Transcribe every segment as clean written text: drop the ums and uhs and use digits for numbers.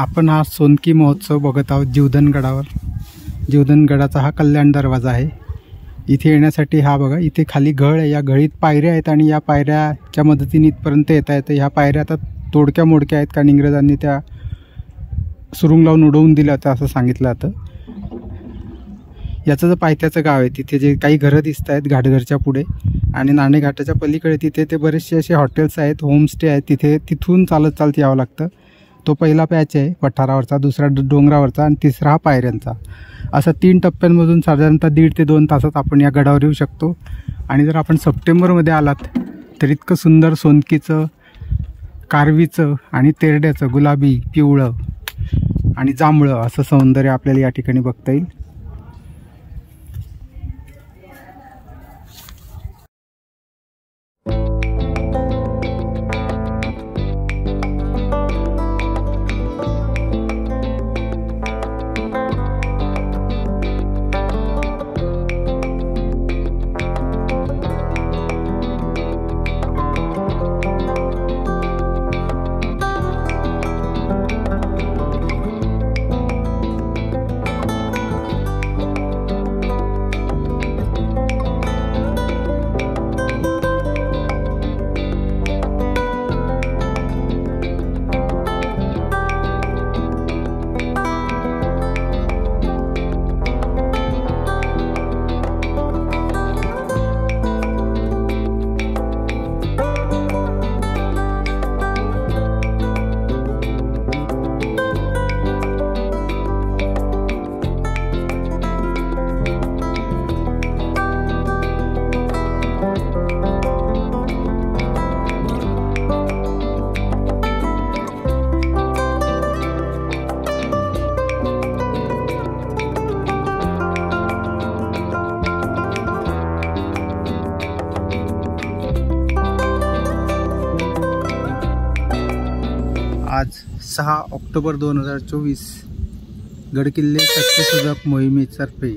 आपण हा सोनकी महोत्सव बघत आहोत जीवधनगडावर। जीवधनगडाचा हा कल्याण दरवाजा आहे। इथे येण्यासाठी हा बघा, इथे खाली घळ आहे, या घळीत पायऱ्या आहेत आणि या पायऱ्याच्या मदतीने इथपर्यंत येता येतं। ह्या पायऱ्या आता तोडक्या मोडक्या आहेत, कारण इंग्रजांनी त्या सुरुंग लावून उडवून दिलं होतं असं सांगितलं जातं। याचं जे पायथ्याचं गाव आहे, तिथे जे काही घरं दिसत आहेत घाटघरच्या पुढे आणि नाणेघाटाच्या पलीकडे तिथे ते बरेचसे असे हॉटेल्स आहेत, होमस्टे आहेत। तिथून चालत यावं लागतं। तो पहिला पॅच आहे पठारावरचा, दुसरा डोंगरावरचा आणि तिसरा हा पायऱ्यांचा। असं 3 टप्प्यांमधून साधारणतः 1.5 ते 2 तासात आपण या गडावर येऊ शकतो। आणि जर आपण सप्टेंबरमध्ये आलात तर इतकं सुंदर सोनकीचं, कारवीचं आणि तेरड्याचं, गुलाबी, पिवळं आणि जांभळं असं सौंदर्य आपल्याला या ठिकाणी बघता येईल। आज 6 ऑक्टोबर 2024 गडकिल्ले सत्यशोधक मोहिमेतर्फे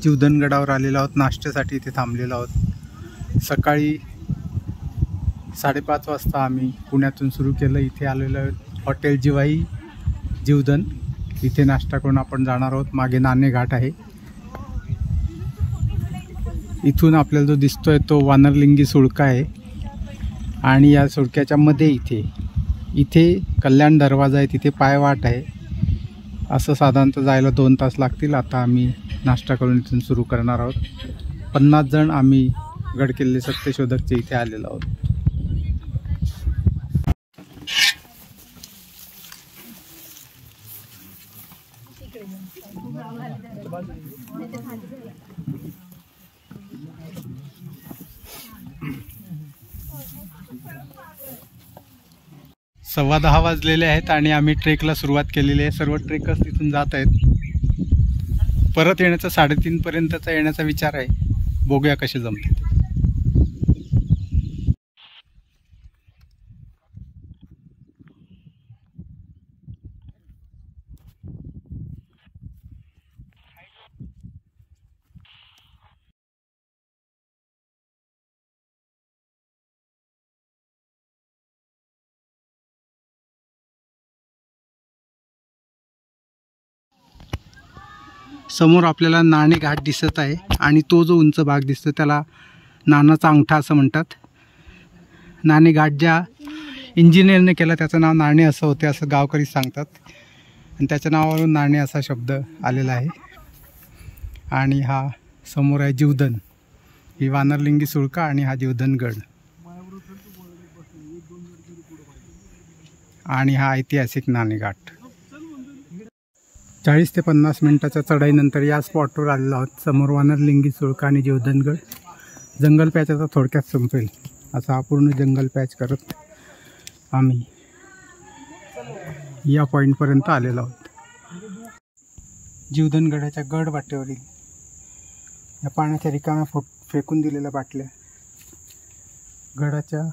जीवधनगडावर आलेलो आहोत। नाश्त्यासाठी इथे थांबलेलो आहोत। सकाळी 5:30 वाजता आम्ही पुण्यातून सुरू केलं। इथे आलेलो हॉटेल जिवाई जीवधन, इथे नाश्ता करून आपण जाणार आहोत। मागे नाणेघाट आहे। इथून आपल्याला जो दिसतोय तो वानरलिंगी सुळका आहे आणि या सुळक्याच्या मध्ये इथे कल्याण दरवाजा आहे, तिथे पायवाट आहे। असं साधारणतः जायला 2 तास लागतील। आता आम्ही नाश्ता करून इथून सुरू करणार आहोत। 50 जण आम्ही गडकिल्ले सत्यशोधकचे इथे आलेलो आहोत। सव्वा 10 वाजलेले आहेत आणि आम्ही ट्रेकला सुरुवात केलेली आहे। सर्व ट्रेकर्स तिथून जात आहेत। परत येण्याचा 3:30 पर्यंतचा येण्याचा विचार आहे। बघूया कसे जमते ते। समोर आपल्याला नाणेघाट दिसत आहे आणि तो जो उंच भाग दिसतो त्याला नाण्याचा अंगठा असं म्हणतात। नाणेघाट ज्या इंजिनियरने केला त्याचं नाव नाणे असं होते असं गावकरी सांगतात आणि त्याच्या नावावरून नाणे असा शब्द आलेला आहे। आणि हा समोर आहे जीवधन, ही वानरलिंगी सुळका आणि हा जीवधनगड आणि हा ऐतिहासिक नाणेघाट। 40 ते 50 मिनिटाच्या चढाईनंतर या स्पॉटवर आलेलो आहोत। समोर वानरलिंगी सुळका आणि जीवधनगड। जंगल पॅच आता थोडक्यात संपेल असा हा पूर्ण जंगल पॅच करत आम्ही या पॉईंटपर्यंत आलेलो आहोत। जीवधनगडाच्या गड वाटेवरील या पाण्याच्या रिकाम्या फेकून दिलेल्या बाटल्या गडाच्या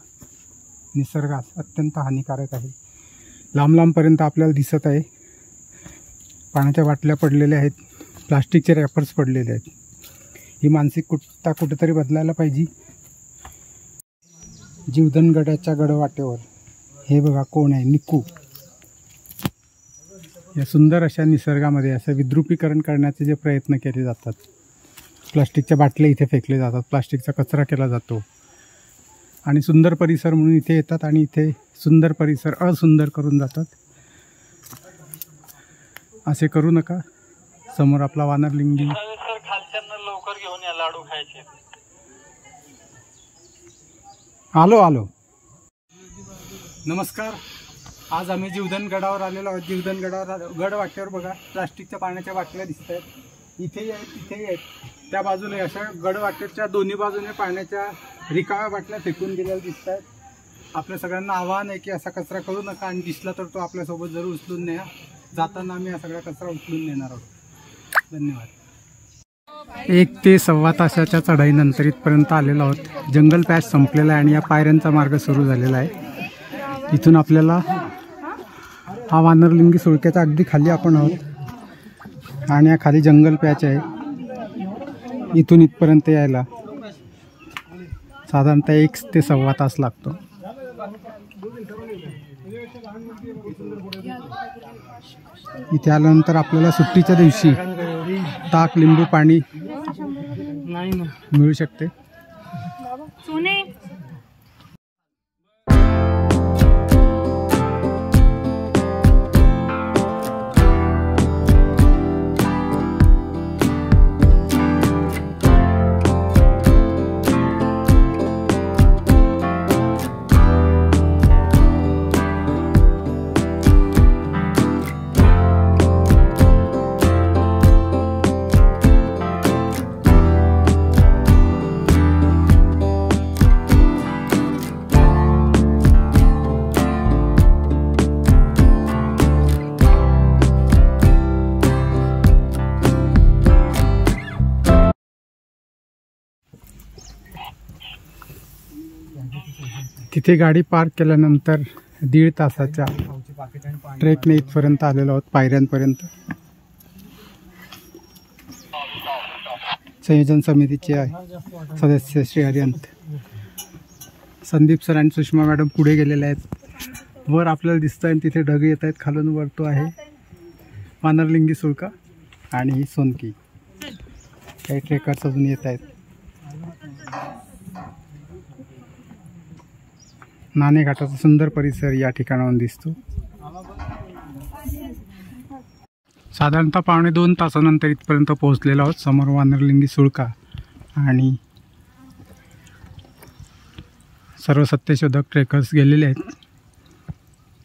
निसर्गास अत्यंत हानिकारक आहे। लांब लांबपर्यंत आपल्याला दिसत आहे पाण्याच्या बाटल्या पडलेल्या आहेत, प्लास्टिकचे रॅपर्स पडलेले आहेत। ही मानसिकता कुठेतरी बदलायला पाहिजे। जीवधनगडाच्या गडवाटेवर हे बघा कोण आहे, निकू। या सुंदर अशा निसर्गामध्ये असं विद्रुपीकरण करण्याचे जे प्रयत्न केले जातात, प्लास्टिकच्या बाटल्या इथे फेकले जातात, प्लास्टिकचा कचरा केला जातो आणि सुंदर परिसर म्हणून इथे येतात आणि इथे सुंदर परिसर असुंदर करून जातात. असे करू नका. समोर आपला वानरलिंगी. लवकर घेऊन या, लाडू खायचे. आलो. नमस्कार. आज आम्ही जीवधनगडावर आलेलो आहोत. जीवधनगडावर गडवाटेवर बघा प्लास्टिकच्या पाण्याच्या बाटल्या दिसत आहेत. इथेही आहेत, तिथेही आहेत. त्या बाजूला अशा गडवाटेच्या दोन्ही बाजूने पाण्याच्या रिकाम्या बाटल्या फेकून दिलेल्या दिसत आहेत. आपल्या सगळ्यांना आवाहन आहे की असा कचरा करू नका आणि दिसला तर तो आपल्यासोबत जरूर उचलून न्या. जाताना आम्ही हा सगळा कचरा उचलून नेणार आहोत. धन्यवाद. 1 ते सव्वा तासाच्या चढाईनंतर इथपर्यंत आलेलो आहोत. जंगल पॅच संपलेला आहे आणि या पायऱ्यांचा मार्ग सुरू झालेला आहे. इथून आपल्याला हा वानरलिंगी सुळक्याच्या अगदी खाली आपण आहोत आणि या खाली जंगल पॅच आहे. इथून इथपर्यंत यायला साधारणतः 1 ते सव्वा तास लागतो. इथे आल्यानंतर आपल्याला सुट्टीच्या दिवशी ताक, लिंबू पाणी मिळू शकते. तिथे गाडी पार्क केल्यानंतर 1.5 तासाच्या ट्रेकने इथपर्यंत आलेलो आहोत, पायऱ्यांपर्यंत. संयोजन समितीचे सदस्य श्री हरियंत, संदीप सर आणि सुषमा मॅडम पुढे गेलेले आहेत. वर आपल्याला दिसत आहे तिथे ढग येत आहेत. खालून वरतो आहे वानरलिंगी सुळका आणि सोनकी. काही ट्रेकर्स अजून येत आहेत. नाणेघाटाचा सुंदर परिसर या ठिकाणाहून दिसतो. साधारणतः 1.5 तासानंतर इथपर्यंत पोहोचलेलो आहोत. समोर वानरलिंगी सुळका आणि सर्व सत्यशोधक ट्रेकर्स गेलेले आहेत.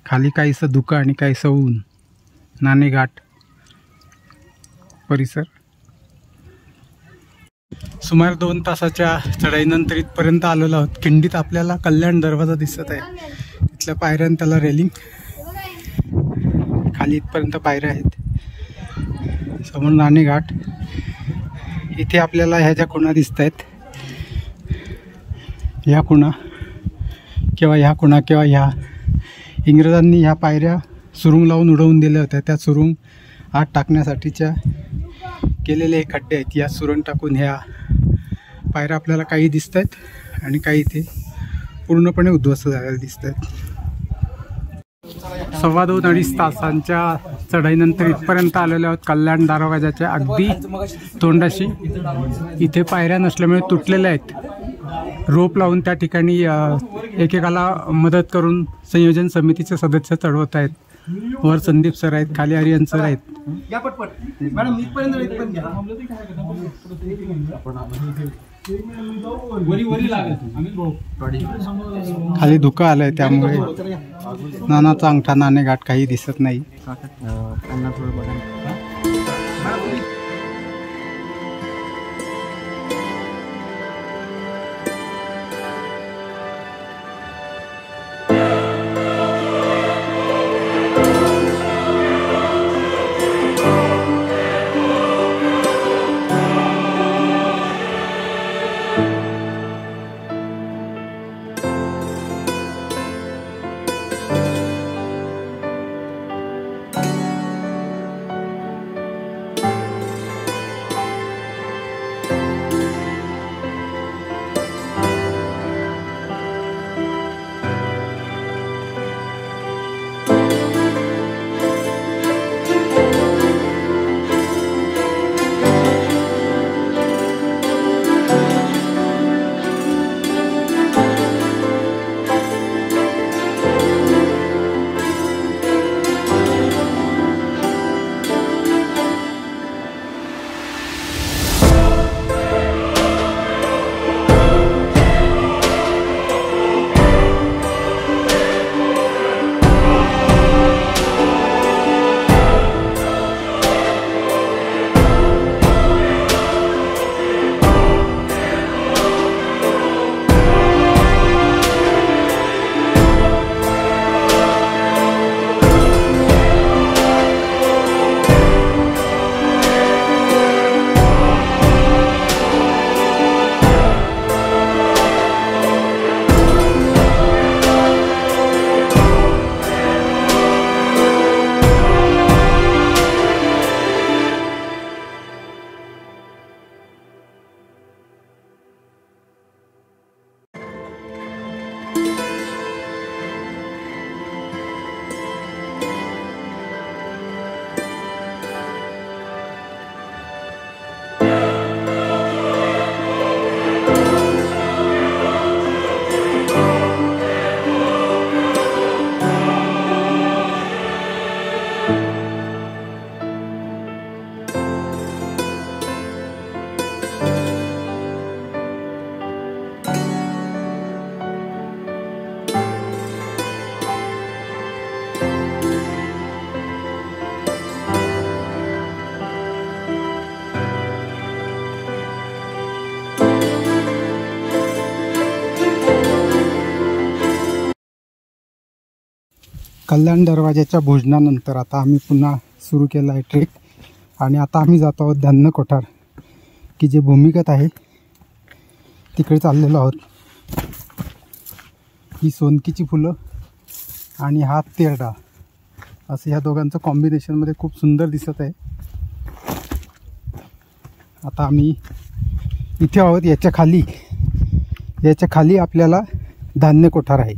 खाली काहीसं धुकं आणि काहीसं ऊन. नाणेघाट परिसर. सुमारे 2 तासाच्या चढाईनंतर इथपर्यंत आलेलो आहोत. खिंडीत आपल्याला कल्याण दरवाजा दिसत आहे. इथल्या पायऱ्यां त्याला रेलिंग. खाली इथपर्यंत पायऱ्या आहेत. समोर नाणेघाट. इथे आपल्याला ह्या ज्या खुणा दिसत आहेत, ह्या खुणा किंवा ह्या इंग्रजांनी ह्या पायऱ्या सुरुंग लावून उडवून दिल्या होत्या. त्या सुरुंग आत टाकण्यासाठीच्या केलेले हे खड्डे आहेत. या सुरुंग टाकून ह्या पायऱ्या आपल्याला काही दिसत आहेत आणि काही इथे पूर्णपणे उद्ध्वस्त झालेल्या दिसत आहेत. 2.25 तासांच्या चढाईनंतर इथपर्यंत आलेले आहोत कल्याण दरवाजाच्या अगदी तोंडाशी. इथे पायऱ्या नसल्यामुळे तुटलेल्या आहेत. रोप लावून त्या ठिकाणी एकेकाला मदत करून संयोजन समितीचे सदस्य चढवत आहेत. वर संदीप सर आहेत, खाली हरियंत सर आहेत. खाली धुकं आलंय त्यामुळे नानाचा अंगठा नाणेघाट काही दिसत नाही. कल्याण दरवाजाच्या भोजनानंतर आता आम्ही पुन्हा सुरू केला आहे ट्रेक आणि आता आम्ही जातो आहोत धान्य कोठार की जे भूमिगत आहे तिकडे चाललेलो आहोत. ही सोनकीची फुलं आणि हा तेरडा असं ह्या दोघांचं कॉम्बिनेशनमध्ये खूप सुंदर दिसत आहे. आता आम्ही इथे आहोत. याच्या खाली आपल्याला धान्य कोठार आहे.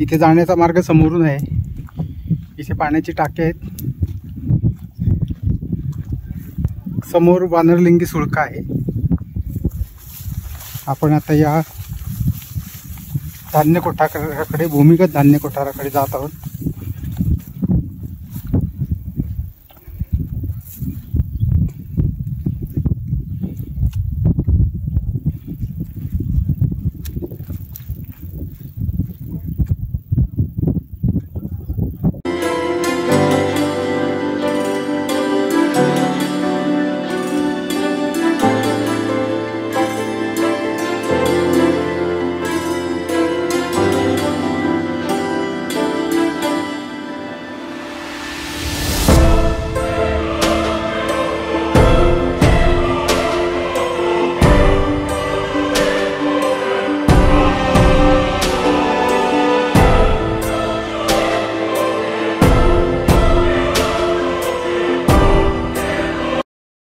इथे जाण्याचा मार्ग समोरून आहे. इथे पाण्याची टाके आहेत. समोर वानरलिंगी सुळका आहे. आपण आता या धान्य कोठाराकडे भूमिगत धान्य कोठाराकडे जात आहोत.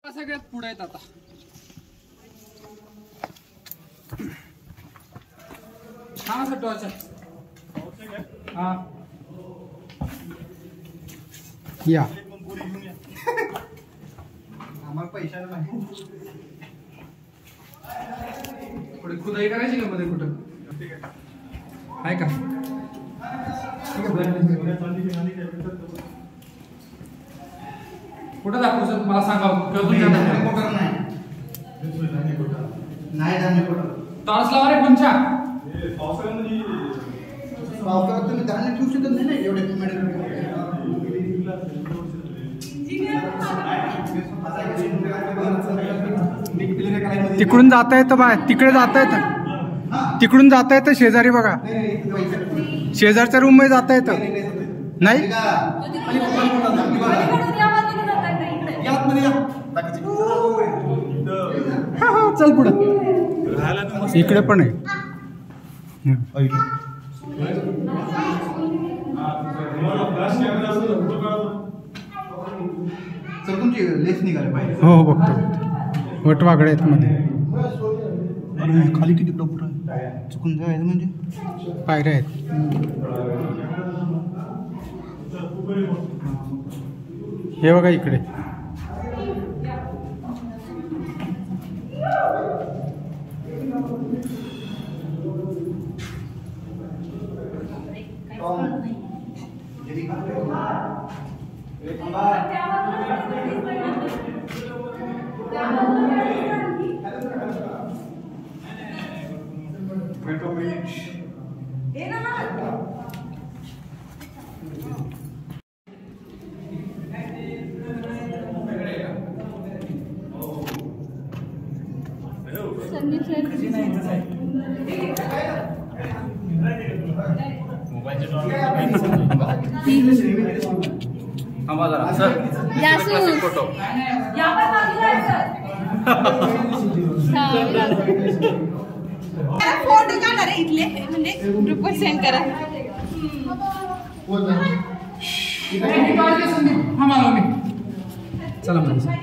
सगळ्यात पुढे आहेत आता. हा सर टॉर्च हा या आम्हाला पैशाला नाही. पुढे खुदाई करायची का मध्ये कुठं आहे का? कुठं दाखवू सर मला सांगा. टॉर्च लावा रे पंचा. तुम्ही धान्य ठेवू शकत नाही ना एवढे. तिकडून जाता येतं बाय. तिकडे जाता येतं. तिकडून जाता येतं शेजारी बघा. शेजारच्या रूम मध्ये जाता येतं नाही. चल पुढे. इकडे पण आहे. सर तुमची लेस निघाले पाहिजे. हो बघतो. वटवागळे आहेत मध्ये. खाली किती डॉक्टर आहे. चुकून जायचं म्हणजे पायऱ्या आहेत. हे बघा इकडे. फोटो काढणार इथले म्हणजे ग्रुपवर सेंड करा. चला म्हणजे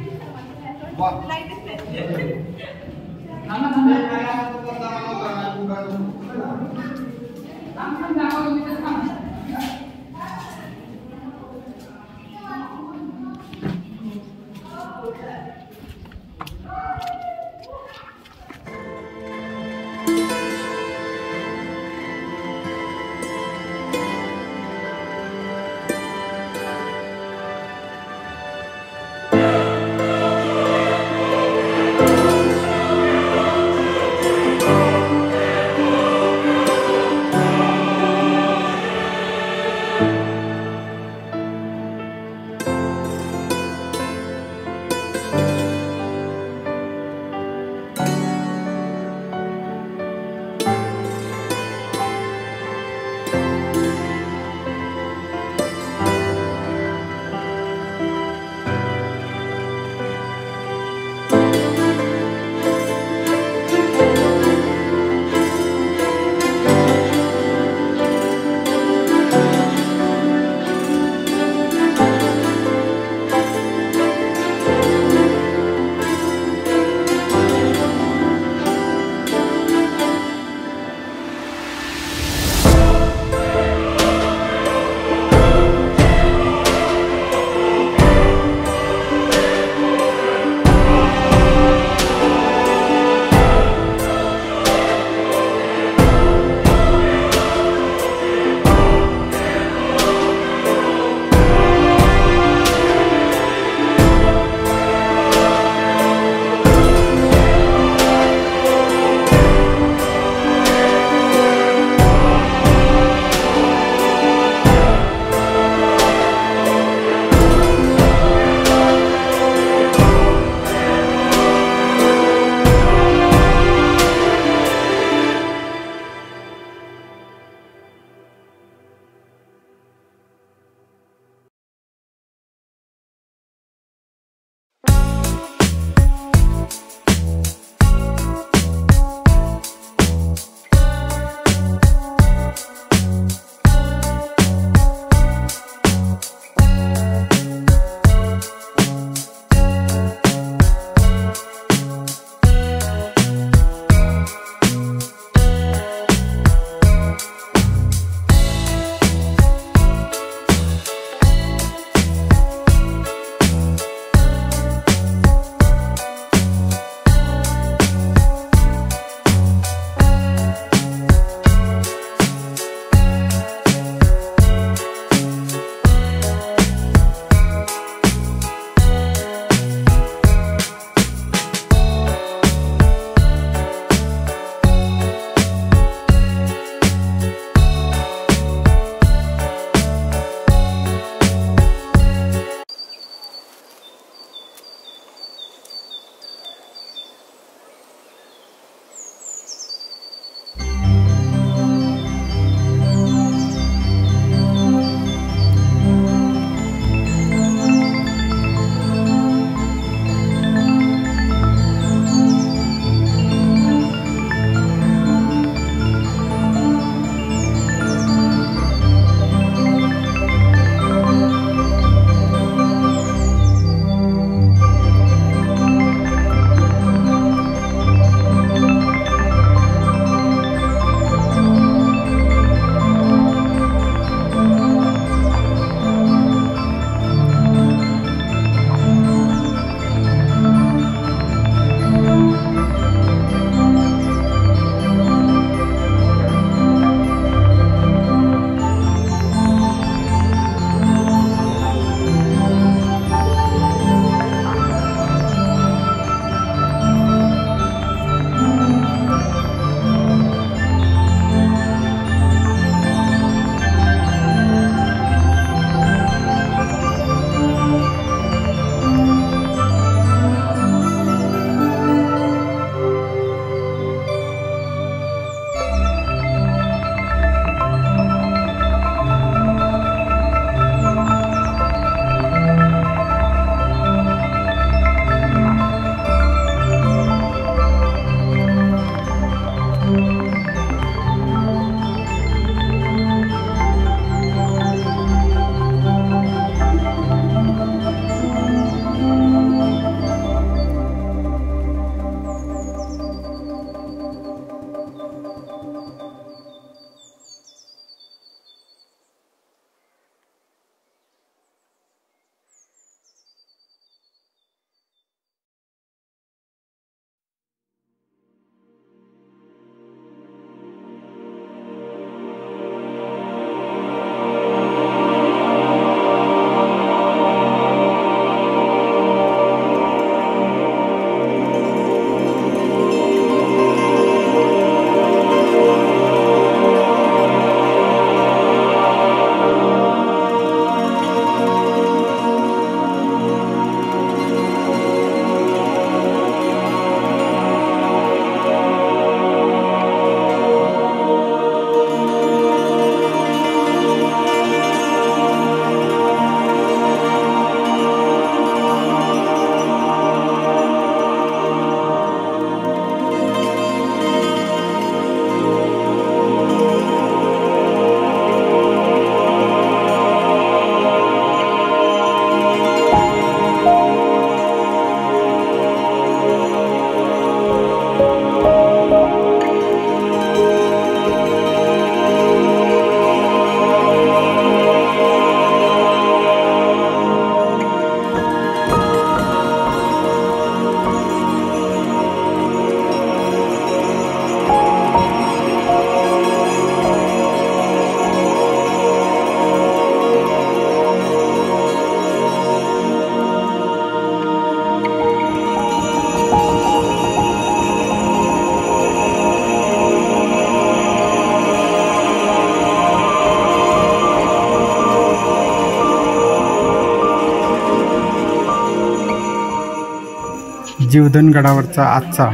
जीवधन गडावरचा आजचा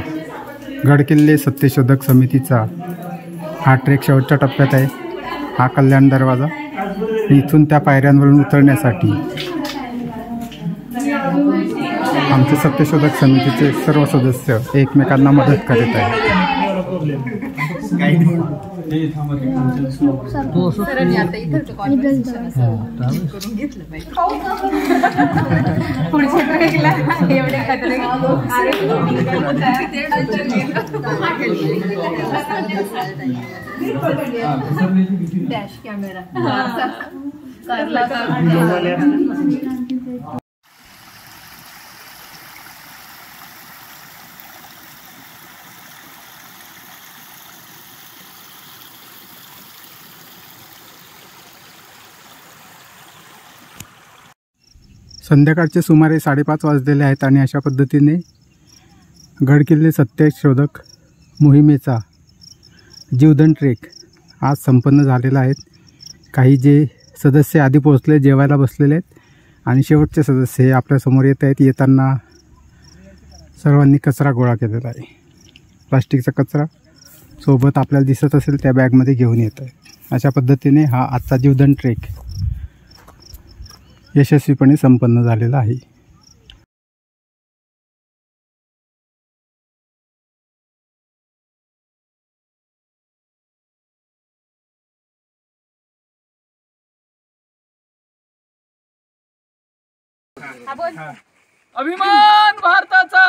गडकिल्ले सत्यशोधक समितीचा हा ट्रेक शेवटच्या टप्प्यात आहे. हा कल्याण दरवाजा. इथून त्या पायऱ्यांवरून उतरण्यासाठी आमचे सत्यशोधक समितीचे सर्व सदस्य एकमेकांना मदत करीत आहेत. डॅश कॅमेरा संध्याकाळचे सुमारे 5:30 वाजलेले आहेत आणि अशा पद्धतीने गडकिल्ले सत्यशोधक मोहिमेचा जीवधन ट्रेक आज संपन्न झालेला आहे. काही जे सदस्य आधी पोहोचले जेवायला बसलेले आहेत आणि शेवटचे सदस्य हे आपल्यासमोर येत आहेत. येताना सर्वांनी कचरा गोळा केलेला आहे. प्लास्टिकचा कचरा सोबत आपल्याला दिसत असेल त्या बॅगमध्ये घेऊन येत आहे. अशा पद्धतीने हा आजचा जीवधन ट्रेक यशस्वीपणे संपन्न झालेला आहे. अभिमान भारताचा.